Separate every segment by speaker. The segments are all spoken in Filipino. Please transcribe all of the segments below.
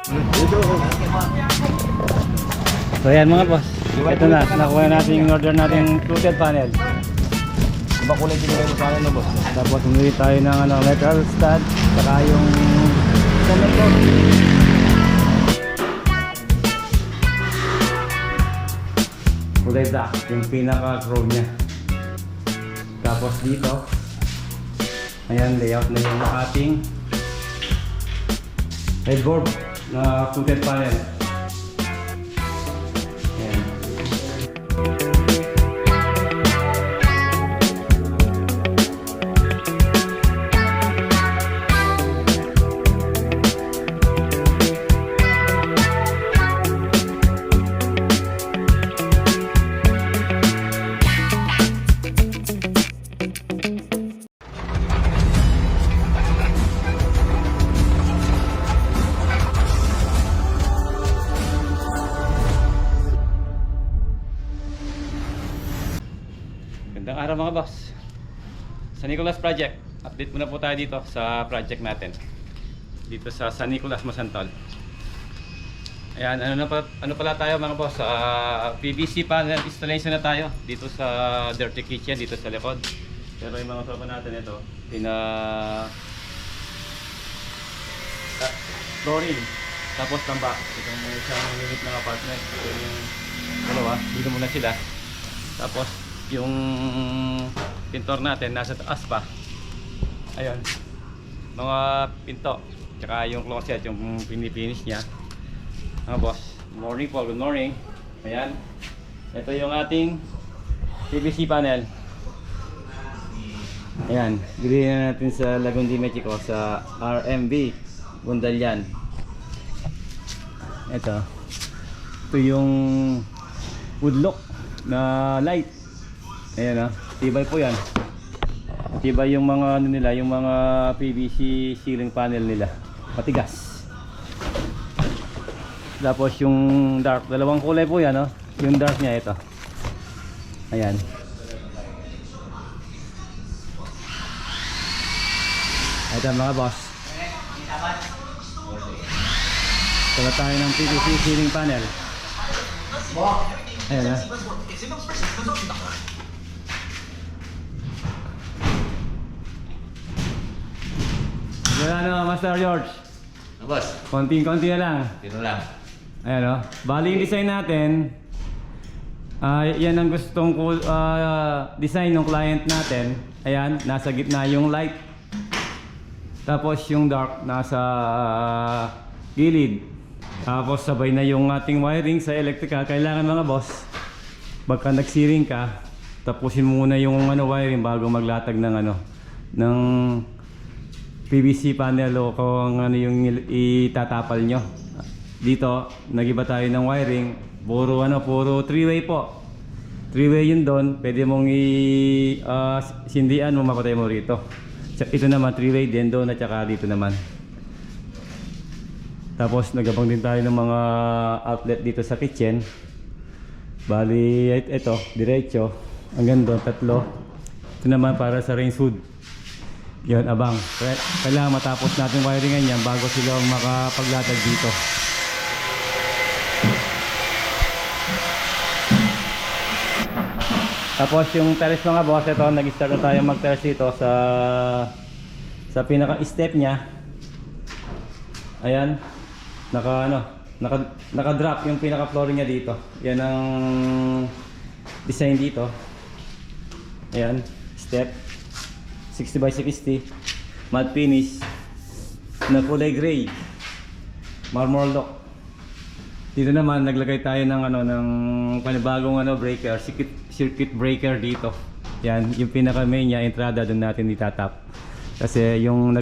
Speaker 1: So ayan mga boss, ito na, nakuha natin yung order natin fluted panel.
Speaker 2: Iba kulay binigay mo sa akin na boss.
Speaker 1: Tapos umili tayo ng ano, metal stud, saka yung center cord. Kulay black, yung pinaka chrome nya. Tapos dito, ayan, layout na yung ating headboard na fluted panel. Ayan. Magandang araw mga boss. San Nicolas Project. Update muna po tayo dito sa project natin. Dito sa San Nicolas, Masantol. Ayan, ano pala tayo mga boss? PVC panel installation na tayo dito sa dirty kitchen, dito sa likod. Pero yung mga sofa natin ito, flooring. Tapos tambak. Itong isang unit ng apartment. Ito yung dalawa. Dito muna sila. Tapos yung pintor natin nasa taas pa. Ayun, mga pinto tsaka yung closet, yung pinifinish nya mga boss. Morning po, good morning. Ayan, ito yung ating PVC panel. Ayan, bili na natin sa Lagundi, Mexico, sa RMB Gundalian. Ito yung woodlock na light. Ayan, tibay po yan. Tibay yung mga ano nila, yung mga PVC ceiling panel nila. Matigas. Tapos yung dark, dalawang kulay po yan, yung dark nya ito. Ayan. Ito mga boss. Tala tayo ng PVC ceiling panel. Ayan, Ano, Master George?
Speaker 2: Boss,
Speaker 1: Konting-konti na lang.
Speaker 2: dito lang.
Speaker 1: Ayan, bali yung design natin, yan ang gustong design ng client natin. Ayan, nasa gitna yung light. Tapos yung dark nasa gilid. Tapos sabay na yung ating wiring sa electrical. Kailangan mga boss, pagka nagsiring ka, tapusin mo muna yung wiring bago maglatag ng ng PVC panel o kung ano yung itatapal nyo. Dito, nagiba tayo ng wiring. Puro 3-way po. 3-way yun doon. Pwede mong sindihan mo, mapatay mo rito. Ito naman 3-way din doon at saka dito naman. Tapos nagabang din tayo ng mga outlet dito sa kitchen. Bali, ito, diretso. Hanggang doon, 3. Ito naman para sa range hood. Yun, abang. Kailangan matapos natin wiringan yan bago sila makapaglatag dito. Tapos yung terrace mga boss, ito, nag-start na tayo mag-terrace dito sa pinaka-step nya. Ayan, naka-drop yung pinaka-flooring nya dito. Yan ang design dito. Ayan, step 60 by 60 matte finish na kulay gray, marmor lock. Dito naman naglagay tayo ng ng panibagong breaker, circuit breaker dito. Yan yung pinaka main niya, entrada doon natin itatap. Kasi yung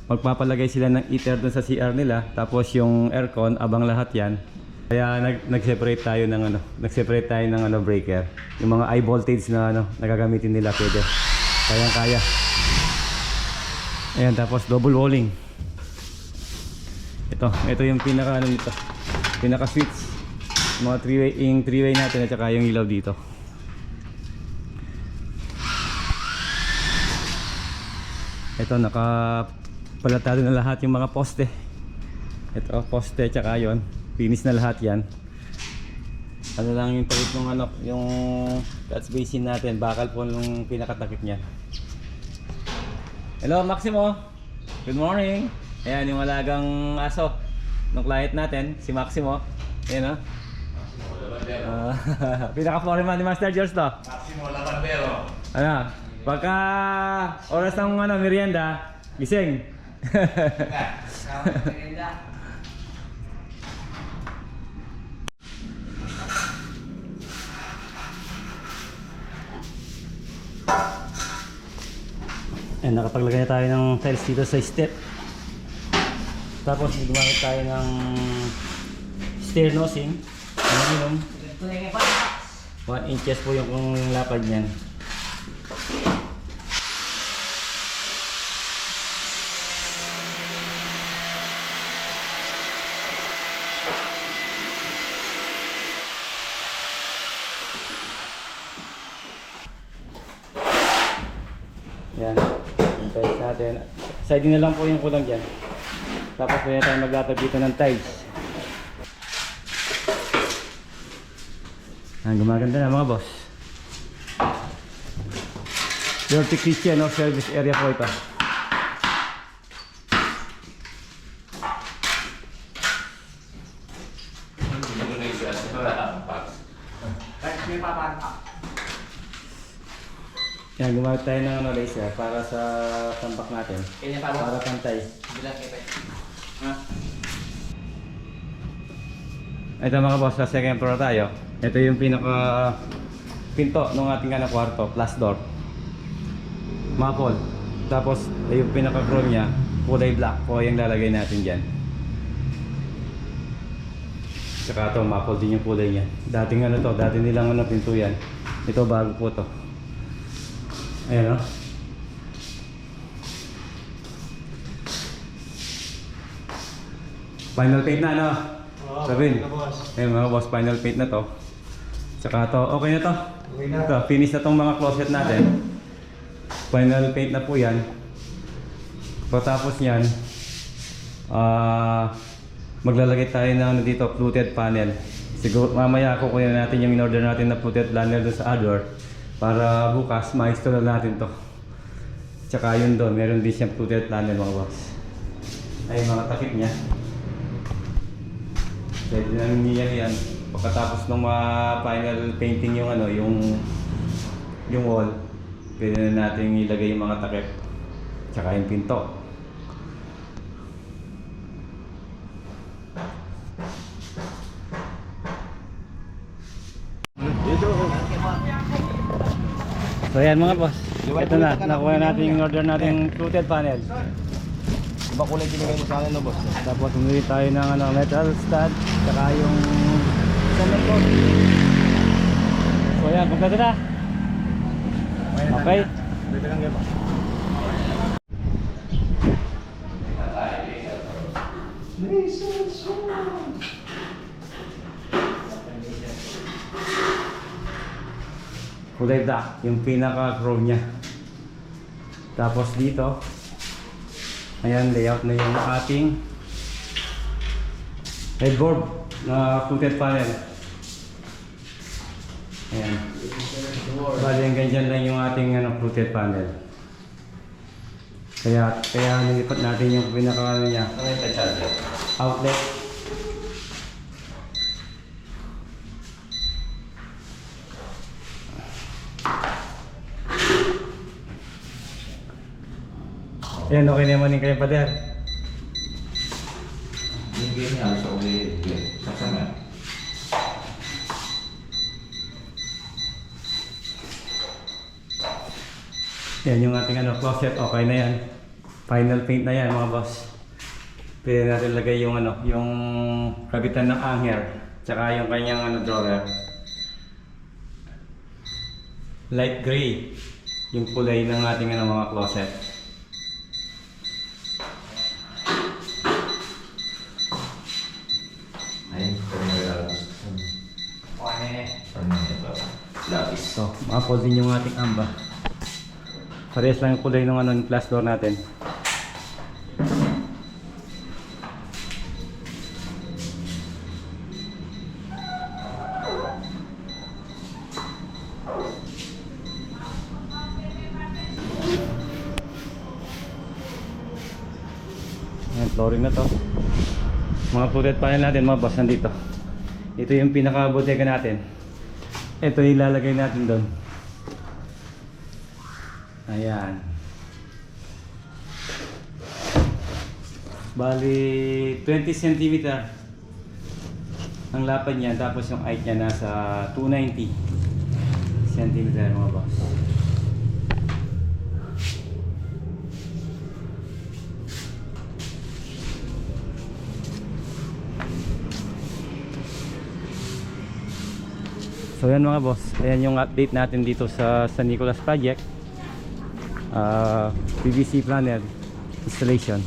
Speaker 1: magpapalagay sila ng heater doon sa CR nila, tapos yung aircon abang lahat yan. Kaya nag-separate tayo ng breaker. Yung mga high voltage na nagagamitin nila, pwede. Kaya. Ayan, tapos double walling. Ito yung pinaka nito. Pinaka switch. Mga 3-way, yung 3-way natin at saka yung ilaw dito. Ito Palatado na lahat yung mga poste. Ito poste tsaka yon, finish na lahat yan. Ano lang yung takip ng ano, yung catch basin natin, bakal po nung pinakatakip niya. Hello Maximo, good morning. Ayan yung alagang aso ng client natin, si Maximo. Ayan o. Pinaka-foreman ni Master George to.
Speaker 2: Maximo Labandero.
Speaker 1: Ano, pagka oras ng ano, merienda, gising. Ayan, nakapaglagay na tayo ng tiles dito sa step. Tapos gumamit tayo ng stair nosing. Aluminum. 1 inches po yung lapad niyan. Yan, yung tiles natin. Siding na lang po yung kulang dyan. Tapos pwede tayo maglatag dito ng tiles. Yan, gumaganda na mga boss. Dirty kitchen, no? Service area po ito. Yan, gumamit tayo ng ano, laser para sa tambak natin. Para pantay. Ito mga boss, sa second floor tayo. Ito yung pinaka pinto ng ating ano, kwarto, plus door. Maple. Tapos yung pinaka chrome niya, kulay black po yung lalagay natin dyan. Tsaka ito, maple din yung kulay niya. Dating ano to, dati nilang ano, pinto yan. Ito bago po to. Ayan o. Final paint na, ano? Sabihin. Ayan mga boss, final paint na to. Tsaka to, okay na to. Ito, finish na tong mga closet natin. Final paint na po yan. Pagkatapos yan, maglalagay tayo ng ano dito, fluted panel. Siguro mamaya kukunin natin yung in-order natin na fluted panel doon sa Ador. Para bukas, ma-install na natin to. Tsaka yun doon, meron din siyang fluted panel mga boss. Ay mga takip niya. Pwede nang yan. Pagkatapos ng final painting yung ano, yung wall, pwede na natin ilagay yung mga takip. Tsaka yung pinto. So yan mga boss, ito na, nakuha natin yung order natin fluted panel.
Speaker 2: Iba kulay binigay mo sa akin no boss?
Speaker 1: Tapos bumili tayo ng ano, metal stud, saka yung cement board. So yan, kompleto na. Okay.
Speaker 2: Pwede lang yan.
Speaker 1: Kulay black, yung pinaka chrome niya. Tapos dito, ayan, layout na yung ating headboard na fluted panel. Ayan. Bali, hanggang dyan lang yung ating ano, fluted panel. Kaya nilipat natin yung pinaka ano niya, outlet. Ayan, okay naman yung kayong pader.
Speaker 2: Hindi niya sa uli. Sasama.
Speaker 1: Yan yung ating ano, closet, okay na yan. Final paint na yan mga boss. Pwede natin lagay yung ano, yung kabitan ng hanger, tsaka yung kanyang ano, drawer. Light gray yung kulay ng ating ano, mga closet.
Speaker 2: Ay, lapis.
Speaker 1: So, ma-fold din yung ating amba. Parehas lang yung kulay ng ano, yung glass door natin. flooring na to. Mga fluted panel natin mga boss nandito. Ito yung pinaka bodega natin. Ito yung ilalagay natin doon. Ayan. Bali 20 cm ang lapad niya, tapos yung height niya nasa 290 cm mga boss. So yan mga boss, ayan yung update natin dito sa San Nicolas project. PVC planner installation.